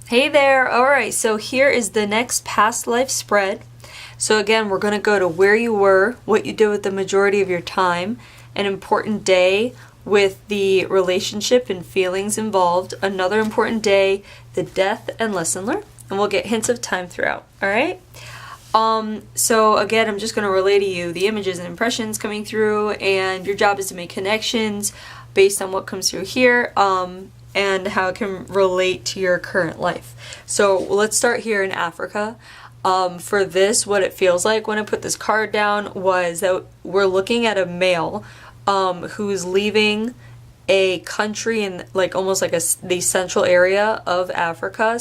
Hey there! Alright, so here is the next past life spread. So again, we're going to go to where you were, what you did with the majority of your time, an important day with the relationship and feelings involved, another important day, the death and lesson learned, and we'll get hints of time throughout. Alright? So again, I'm just going to relay to you the images and impressions coming through, and your job is to make connections based on what comes through here. And how it can relate to your current life. So let's start here in Africa. For this, what it feels like when I put this card down was that we're looking at a male who's leaving a country in like almost like the central area of Africa.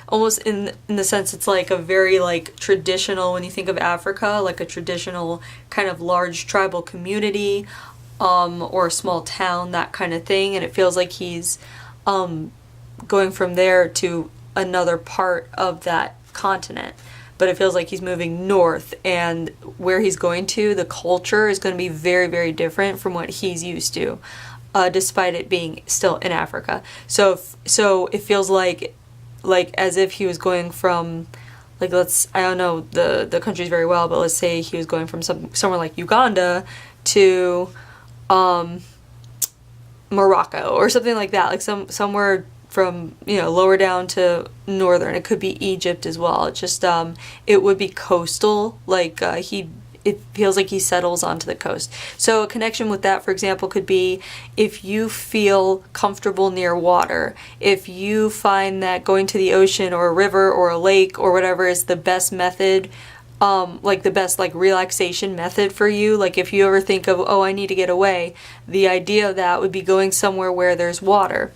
Almost in the sense it's like a very like traditional, when you think of Africa, like a traditional kind of large tribal community. Or a small town, that kind of thing, and it feels like he's going from there to another part of that continent, but it feels like he's moving north, and where he's going to, the culture is going to be very, very different from what he's used to, despite it being still in Africa. So it feels like as if he was going from, like, I don't know the countries very well, but let's say he was going from somewhere like Uganda to Morocco or something like that, like somewhere from, lower down to northern. It could be Egypt as well. It just it would be coastal, like it feels like he settles onto the coast. So a connection with that, for example, could be if you feel comfortable near water, if you find that going to the ocean or a river or a lake or whatever is the best method, like the best like relaxation method for you. Like if you ever think of, oh, I need to get away, the idea of that would be going somewhere where there's water.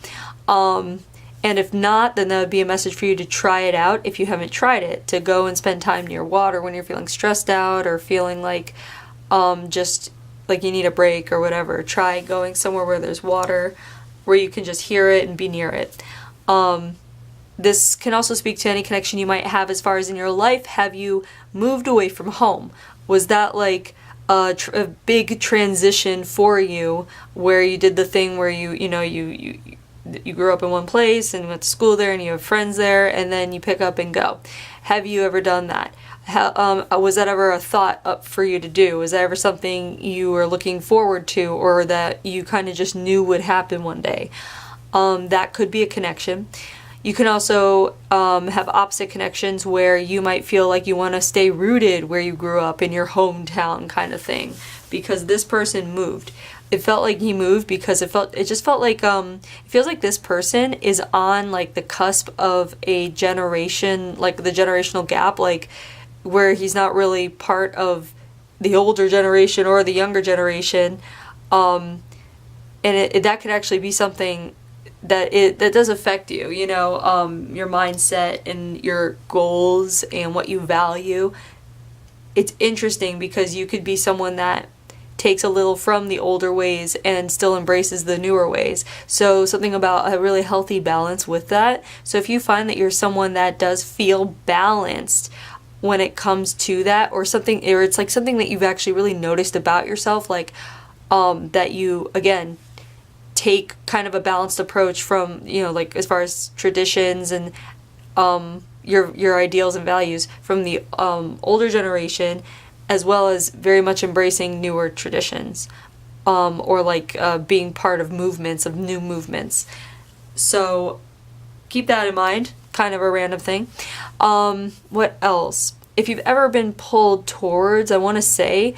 And if not, then that would be a message for you to try it out if you haven't tried it, to go and spend time near water when you're feeling stressed out or feeling like just like you need a break or whatever. Try going somewhere where there's water, where you can just hear it and be near it. This can also speak to any connection you might have as far as in your life. Have you moved away from home? Was that like a big transition for you, where you did the thing where you grew up in one place and went to school there and you have friends there, and then you pick up and go? Have you ever done that? Was that ever a thought up for you to do? Was that ever something you were looking forward to, or that you kind of just knew would happen one day? That could be a connection. You can also have opposite connections where you might feel like you want to stay rooted where you grew up, in your hometown kind of thing, because this person moved. It felt like he moved because it just felt like it feels like this person is on like the cusp of a generation, like the generational gap, like where he's not really part of the older generation or the younger generation, and that could actually be something that does affect you, your mindset and your goals and what you value. It's interesting because you could be someone that takes a little from the older ways and still embraces the newer ways. So something about a really healthy balance with that. So if you find that you're someone that does feel balanced when it comes to that, or it's like something that you've actually really noticed about yourself, like that you, again, take kind of a balanced approach from, like as far as traditions and your ideals and values from the older generation, as well as very much embracing newer traditions, or like being part of new movements. So keep that in mind, kind of a random thing. What else? If you've ever been pulled towards, I want to say,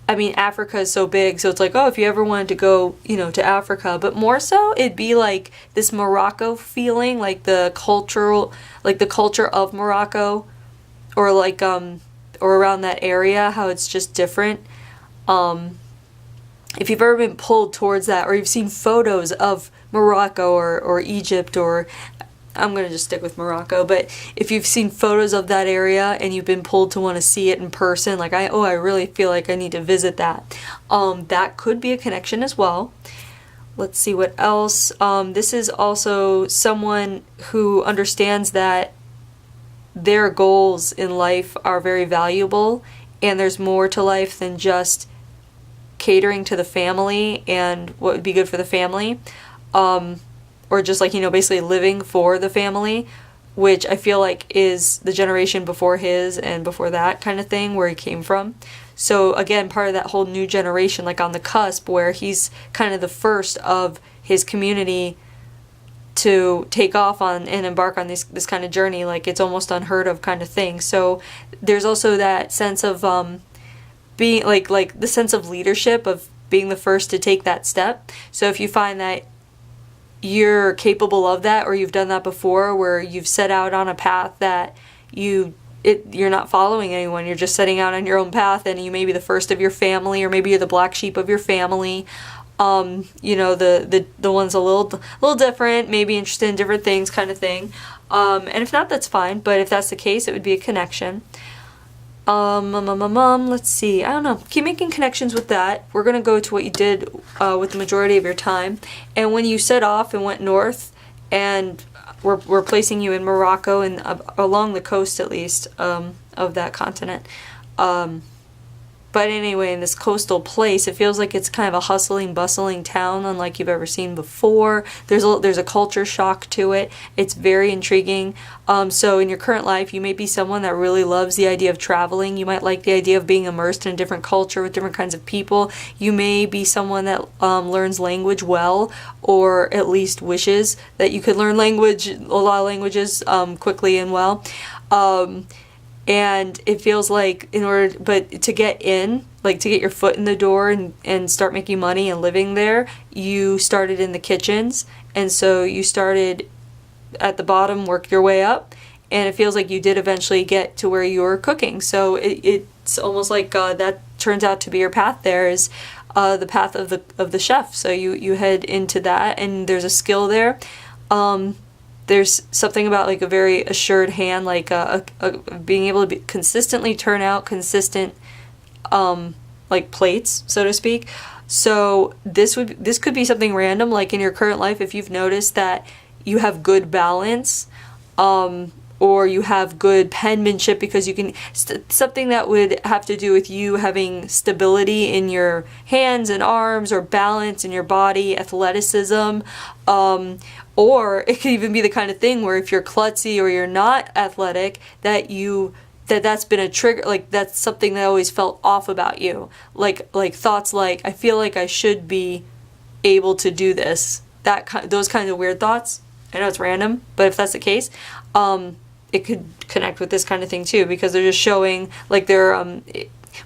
Africa is so big, so it's like, oh, if you ever wanted to go, to Africa, but more so, it'd be like this Morocco feeling, like the culture of Morocco, or like, or around that area, how it's just different. If you've ever been pulled towards that, or you've seen photos of Morocco or Egypt, or I'm going to just stick with Morocco, but if you've seen photos of that area and you've been pulled to want to see it in person, like, I really feel like I need to visit that. That could be a connection as well. Let's see what else. This is also someone who understands that their goals in life are very valuable, and there's more to life than just catering to the family and what would be good for the family. or just like, basically living for the family, which I feel like is the generation before his and before that kind of thing where he came from. So again, part of that whole new generation, like on the cusp, where he's kind of the first of his community to take off on and embark on this kind of journey. Like, it's almost unheard of kind of thing. So there's also that sense of being like the sense of leadership, of being the first to take that step. So if you find that you're capable of that, or you've done that before, where you've set out on a path that you're not following anyone, you're just setting out on your own path, and you may be the first of your family, or maybe you're the black sheep of your family. The one's a little different, maybe interested in different things kind of thing. And if not, that's fine. But if that's the case, it would be a connection. Let's see. I don't know. Keep making connections with that. We're going to go to what you did with the majority of your time. And when you set off and went north, and we're placing you in Morocco and along the coast, at least, of that continent. But anyway, in this coastal place, it feels like it's kind of a hustling, bustling town unlike you've ever seen before. There's a culture shock to it. It's very intriguing. So in your current life, you may be someone that really loves the idea of traveling. You might like the idea of being immersed in a different culture with different kinds of people. You may be someone that learns language well, or at least wishes that you could learn a lot of languages quickly and well. And it feels like but to get in, like to get your foot in the door and start making money and living there, you started in the kitchens. And so you started at the bottom, worked your way up, and it feels like you did eventually get to where you were cooking. So it's almost like that turns out to be your path there, is the path of the chef. So you head into that, and there's a skill there. There's something about like a very assured hand, like being able to consistently turn out consistent like plates, so to speak. So this could be something random, like in your current life, if you've noticed that you have good balance, or you have good penmanship, because you can something that would have to do with you having stability in your hands and arms, or balance in your body, athleticism. Or it could even be the kind of thing where if you're klutzy or you're not athletic, that's been a trigger, like that's something that always felt off about you. Like thoughts like, I feel like I should be able to do this. Those kinds of weird thoughts. I know it's random, but if that's the case, it could connect with this kind of thing too, because they're just showing like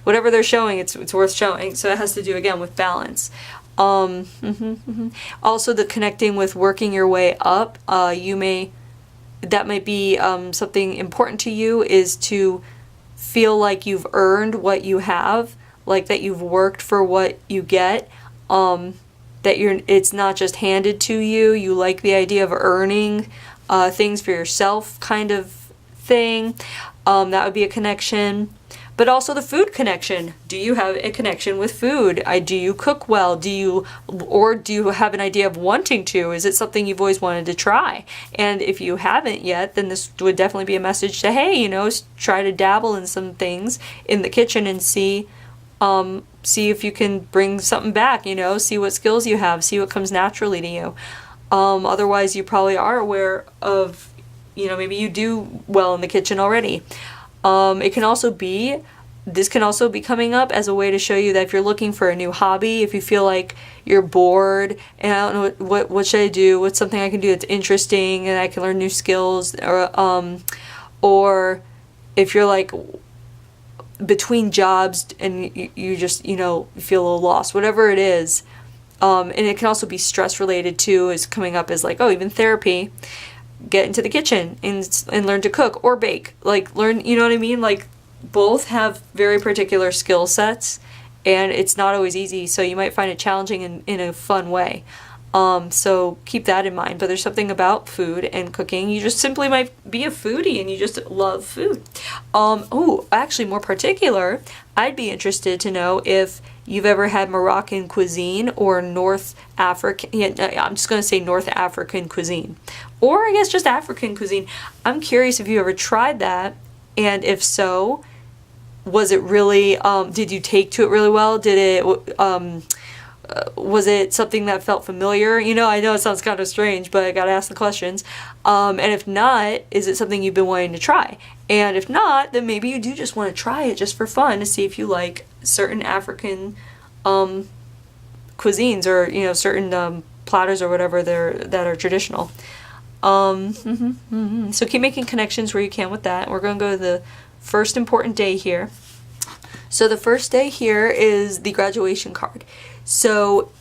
whatever they're showing, it's worth showing. So it has to do again with balance. Also the connecting with working your way up, that might be something important to you, is to feel like you've earned what you have, like that you've worked for what you get, it's not just handed to you. You like the idea of earning things for yourself kind of thing. That would be a connection. But also the food connection. Do you have a connection with food? Do you cook well? Do you have an idea of wanting to? Is it something you've always wanted to try? And if you haven't yet, then this would definitely be a message to, hey, try to dabble in some things in the kitchen and see if you can bring something back, see what skills you have, see what comes naturally to you. Otherwise, you probably are aware of, maybe you do well in the kitchen already. This can also be coming up as a way to show you that if you're looking for a new hobby, if you feel like you're bored and I don't know what should I do, what's something I can do that's interesting and I can learn new skills, or if you're like between jobs and you just, feel a little lost, whatever it is. And it can also be stress related too, is coming up as like, even therapy. Get into the kitchen and learn to cook or bake. Like learn, you know what I mean? Like both have very particular skill sets, and it's not always easy. So you might find it challenging in a fun way. So keep that in mind. But there's something about food and cooking. You just simply might be a foodie and you just love food. Actually more particular, I'd be interested to know if you've ever had Moroccan cuisine or North African, I'm just going to say North African cuisine. Or I guess just African cuisine. I'm curious if you ever tried that, and if so, was it really, did you take to it really well? Did it, was it something that felt familiar? I know it sounds kind of strange, but I gotta ask the questions. And if not, is it something you've been wanting to try? And if not, then maybe you do just want to try it just for fun to see if you like certain African cuisines, or certain platters or whatever that are traditional. So keep making connections where you can with that. We're going to go to the first important day here. So the first day here is the graduation card. So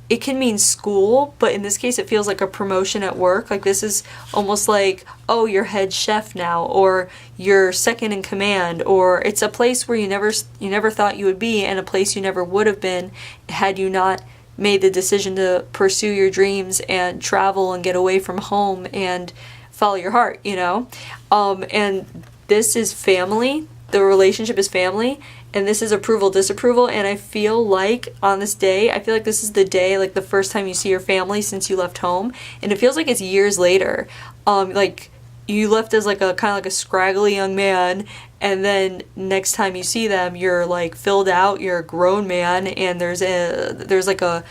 it can mean school, but in this case it feels like a promotion at work. Like this is almost like, oh, you're head chef now, or you're second in command, or it's a place where you never thought you would be, and a place you never would have been had you not made the decision to pursue your dreams and travel and get away from home and follow your heart, and this is family. The relationship is family, and this is approval, disapproval. And I feel like on this day, this is the day, like the first time you see your family since you left home, and it feels like it's years later. Like you left as like a kind of like a scraggly young man, and then next time you see them, you're like filled out, you're a grown man, and there's like a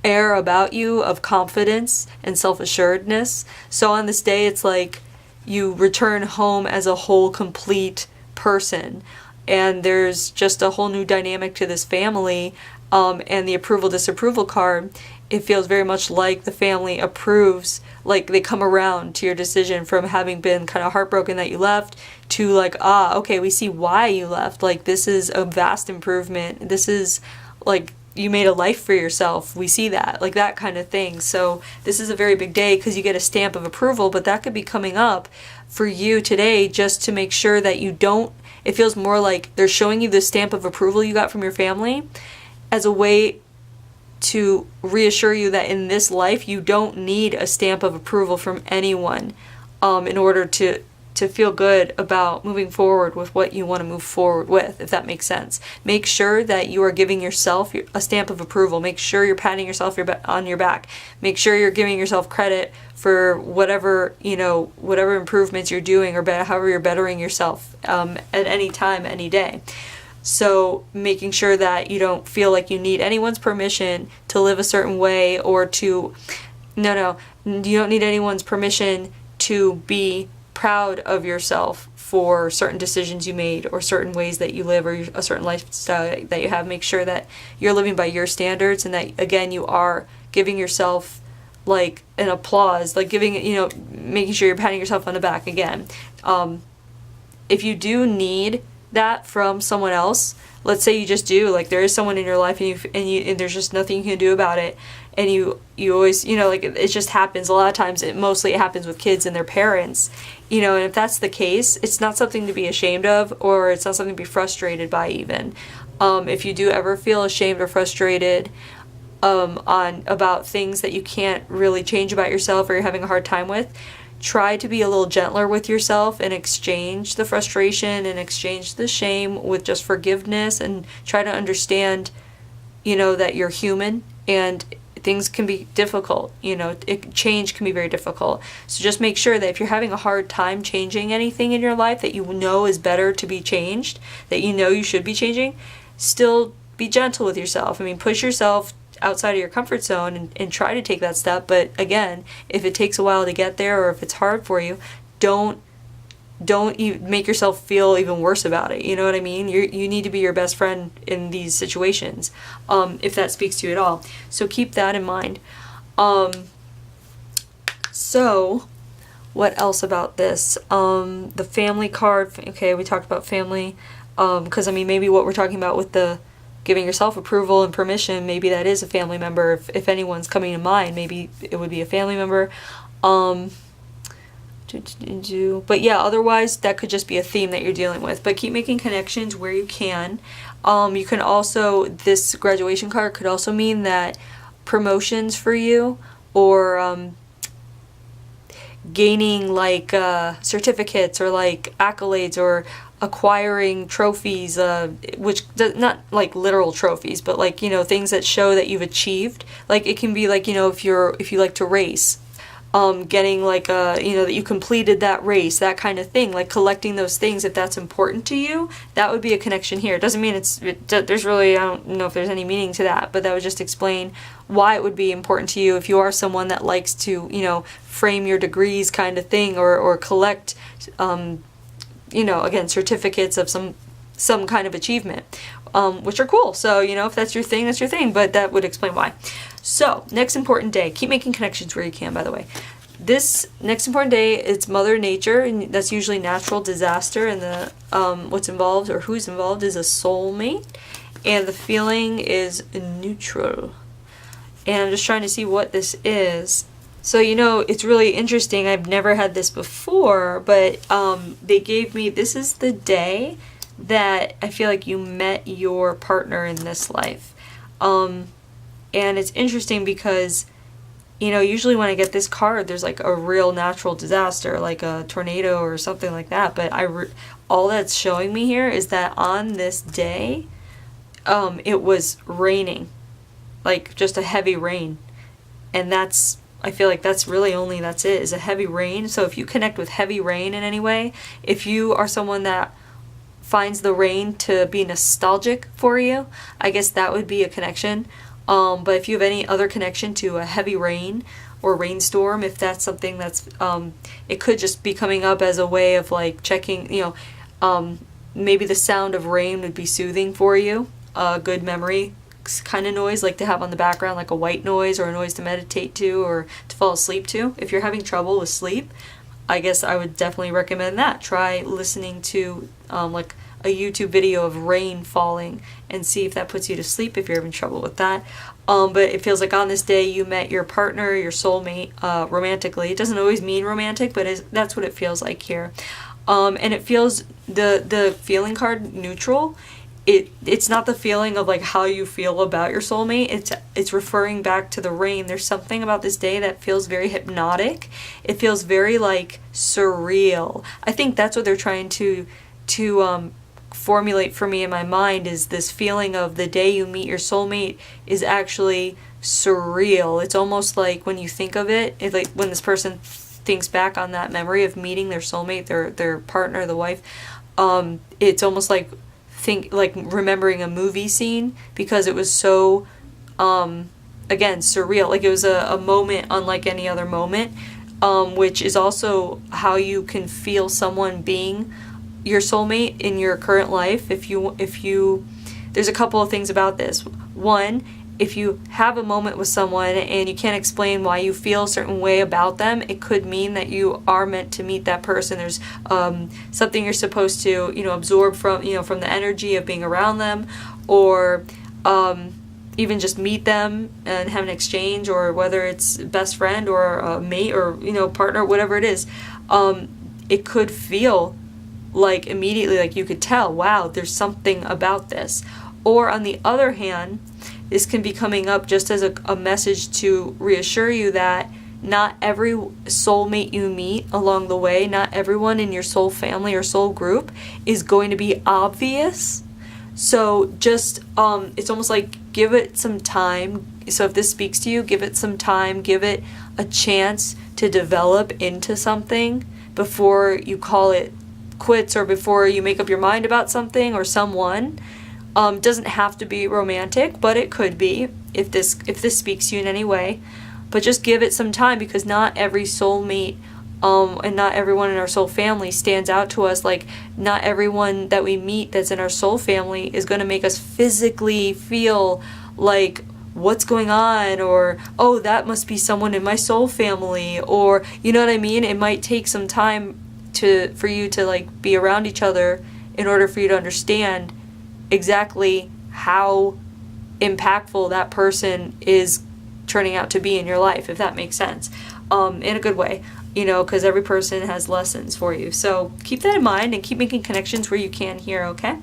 air about you of confidence and self-assuredness. So on this day, it's like you return home as a whole, complete person, and there's just a whole new dynamic to this family. And the approval disapproval card, it feels very much like the family approves, like they come around to your decision from having been kind of heartbroken that you left to like, okay, we see why you left. Like this is a vast improvement. This is like you made a life for yourself. We see that, like that kind of thing. So this is a very big day because you get a stamp of approval, but that could be coming up for you today just to make sure that you don't, it feels more like they're showing you the stamp of approval you got from your family as a way to reassure you that in this life you don't need a stamp of approval from anyone in order to feel good about moving forward with what you want to move forward with, if that makes sense. Make sure that you are giving yourself a stamp of approval. Make sure you're patting yourself on your back. Make sure you're giving yourself credit for whatever improvements you're doing, or however you're bettering yourself at any time, any day. So making sure that you don't feel like you need anyone's permission to live a certain way, or to, you don't need anyone's permission to be proud of yourself for certain decisions you made, or certain ways that you live, or a certain lifestyle that you have. Make sure that you're living by your standards, and that again you are giving yourself like an applause, like making sure you're patting yourself on the back again. If you do need that from someone else, let's say you just do, like there is someone in your life and there's just nothing you can do about it, and you always, like it just happens. A lot of times it happens with kids and their parents, and if that's the case, it's not something to be ashamed of, or it's not something to be frustrated by even. If you do ever feel ashamed or frustrated about things that you can't really change about yourself, or you're having a hard time with, try to be a little gentler with yourself and exchange the frustration and exchange the shame with just forgiveness, and try to understand, that you're human and things can be difficult. Change can be very difficult. So just make sure that if you're having a hard time changing anything in your life that you know is better to be changed, that you should be changing, still be gentle with yourself. Push yourself outside of your comfort zone and try to take that step. But again, if it takes a while to get there, or if it's hard for you, don't make yourself feel even worse about it. You know what I mean? You need to be your best friend in these situations, if that speaks to you at all. So keep that in mind. So what else about this? The family card. Okay, we talked about family. Because maybe what we're talking about with the giving yourself approval and permission, maybe that is a family member. If anyone's coming to mind, maybe it would be a family member. But yeah, otherwise that could just be a theme that you're dealing with. But keep making connections where you can. You can also, this graduation card could also mean that promotions for you, or gaining like certificates, or like accolades, or acquiring trophies, which not like literal trophies, but like things that show that you've achieved. Like it can be like if you like to race, getting like a, that you completed that race, that kind of thing, like collecting those things. If that's important to you, that would be a connection here. It doesn't mean there's really, I don't know if there's any meaning to that, but that would just explain why it would be important to you if you are someone that likes to, frame your degrees kind of thing, or collect, again, certificates of some kind of achievement, which are cool. So, if that's your thing, that's your thing, but that would explain why. So, next important day. Keep making connections where you can, by the way. This next important day, it's Mother Nature, and that's usually natural disaster, and the what's involved or who's involved is a soulmate, and the feeling is neutral. And I'm just trying to see what this is. So, it's really interesting. I've never had this before, but they gave me, this is the day that I feel like you met your partner in this life. And it's interesting because, usually when I get this card, there's like a real natural disaster, like a tornado or something like that. But all that's showing me here is that on this day, it was raining, like just a heavy rain. And I feel like that's it, is a heavy rain. So if you connect with heavy rain in any way, if you are someone that finds the rain to be nostalgic for you, I guess that would be a connection. But if you have any other connection to a heavy rain or rainstorm, if that's something that's, it could just be coming up as a way of like checking, maybe the sound of rain would be soothing for you, a good memory kind of noise, like to have on the background, like a white noise or a noise to meditate to or to fall asleep to. If you're having trouble with sleep, I guess I would definitely recommend that. Try listening to like a YouTube video of rain falling and see if that puts you to sleep if you're having trouble with that. But it feels like on this day you met your partner, your soulmate, romantically. It doesn't always mean romantic, but that's what it feels like here. And it feels, the feeling card, neutral, it's not the feeling of like how you feel about your soulmate. It's referring back to the rain. There's something about this day that feels very hypnotic. It feels very like surreal. I think that's what they're trying to formulate for me in my mind, is this feeling of the day you meet your soulmate is actually surreal. It's almost like when you think of it, like when this person thinks back on that memory of meeting their soulmate, their partner, the wife, it's almost like remembering a movie scene, because it was so again surreal. Like it was a moment unlike any other moment, which is also how you can feel someone being your soulmate in your current life. If you there's a couple of things about this. One, if you have a moment with someone and you can't explain why you feel a certain way about them, it could mean that you are meant to meet that person. There's something you're supposed to, absorb from the energy of being around them, or even just meet them and have an exchange, or whether it's best friend or a mate or partner, whatever it is. It could feel like immediately, like you could tell, wow, there's something about this. Or on the other hand, this can be coming up just as a message to reassure you that not every soulmate you meet along the way, not everyone in your soul family or soul group is going to be obvious. So just, it's almost like give it some time. So if this speaks to you, give it some time, give it a chance to develop into something before you call it quits, or before you make up your mind about something or someone. Doesn't have to be romantic, but it could be if this speaks to you in any way. But just give it some time, because not every soulmate and not everyone in our soul family stands out to us. Like not everyone that we meet that's in our soul family is going to make us physically feel like what's going on, or oh, that must be someone in my soul family, or you know what I mean. It might take some time for you to like be around each other in order for you to understand exactly how impactful that person is turning out to be in your life, if that makes sense, in a good way, because every person has lessons for you. So keep that in mind and keep making connections where you can here, okay?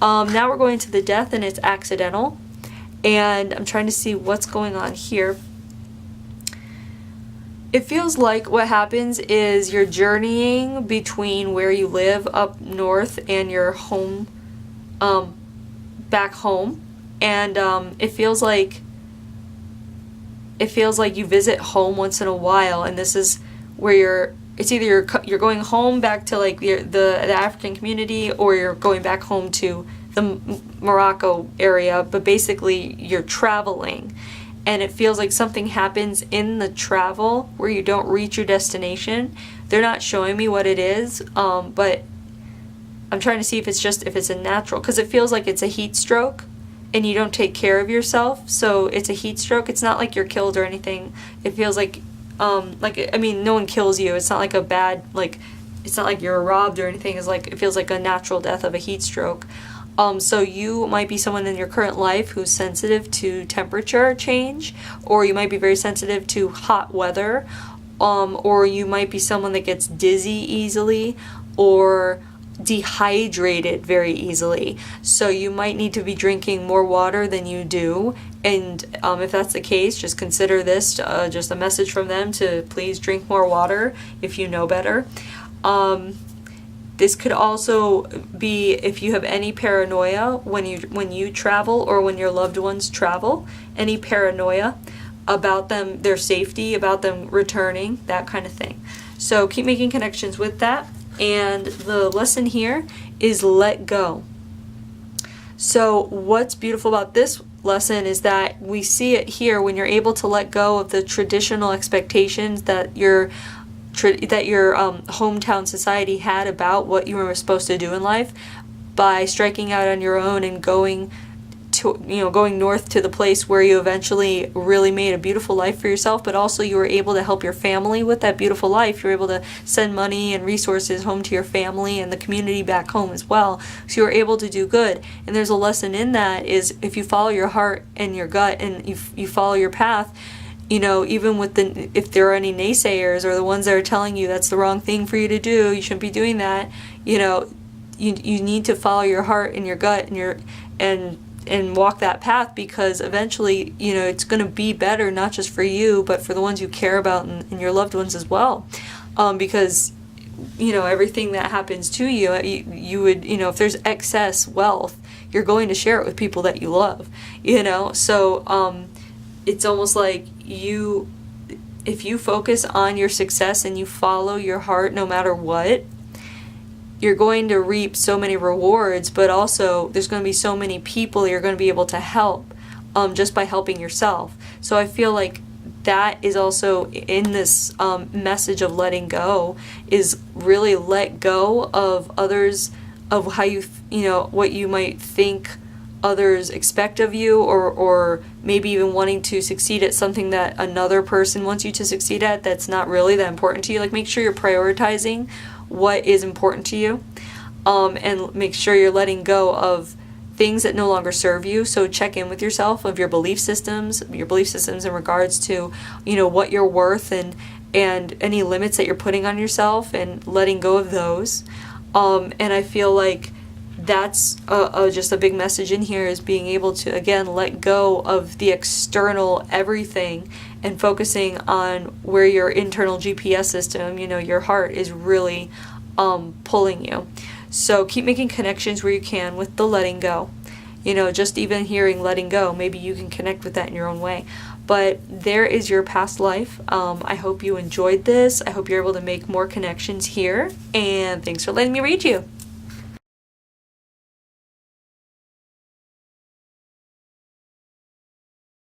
Now we're going to the death, and it's accidental, and I'm trying to see what's going on here. It feels like what happens is you're journeying between where you live up north and your home, back home, and it feels like it feels like you visit home once in a while, and this is where it's either you're going home back to like the African community, or you're going back home to the Morocco area, but basically you're traveling, and it feels like something happens in the travel where you don't reach your destination. They're not showing me what it is, but I'm trying to see if it's a natural, because it feels like it's a heat stroke and you don't take care of yourself, so it's a heat stroke. It's not like you're killed or anything. It feels like I mean, no one kills you. It's not like a bad, like, it's not like you're robbed or anything. It's like, it feels like a natural death of a heat stroke. So you might be someone in your current life who's sensitive to temperature change, or you might be very sensitive to hot weather, or you might be someone that gets dizzy easily, or dehydrated very easily. So you might need to be drinking more water than you do, and if that's the case, just consider this just a message from them to please drink more water if you know better. This could also be if you have any paranoia when you travel, or when your loved ones travel, any paranoia about them, their safety, about them returning, that kind of thing. So keep making connections with that. And the lesson here is let go. So what's beautiful about this lesson is that we see it here when you're able to let go of the traditional expectations that your hometown society had about what you were supposed to do in life, by striking out on your own and going north to the place where you eventually really made a beautiful life for yourself, but also you were able to help your family with that beautiful life. You were able to send money and resources home to your family and the community back home as well. So you were able to do good. And there's a lesson in that, is if you follow your heart and your gut, and you follow your path, even with if there are any naysayers or the ones that are telling you that's the wrong thing for you to do, you shouldn't be doing that, you need to follow your heart and your gut and walk that path, because eventually, it's going to be better, not just for you, but for the ones you care about and your loved ones as well. Because, everything that happens to you, you would, if there's excess wealth, you're going to share it with people that you love, So, it's almost like if you focus on your success and you follow your heart no matter what, you're going to reap so many rewards, but also there's going to be so many people you're going to be able to help just by helping yourself. So I feel like that is also in this message of letting go, is really let go of others, of how what you might think others expect of you, or maybe even wanting to succeed at something that another person wants you to succeed at that's not really that important to you. Like, make sure you're prioritizing what is important to you, and make sure you're letting go of things that no longer serve you. So check in with yourself of your belief systems in regards to what you're worth, and any limits that you're putting on yourself, and letting go of those. And I feel like that's just a big message in here, is being able to, again, let go of the external everything and focusing on where your internal GPS system, your heart, is really pulling you. So keep making connections where you can with the letting go. Just even hearing letting go, maybe you can connect with that in your own way. But there is your past life. I hope you enjoyed this. I hope you're able to make more connections here. And thanks for letting me read you.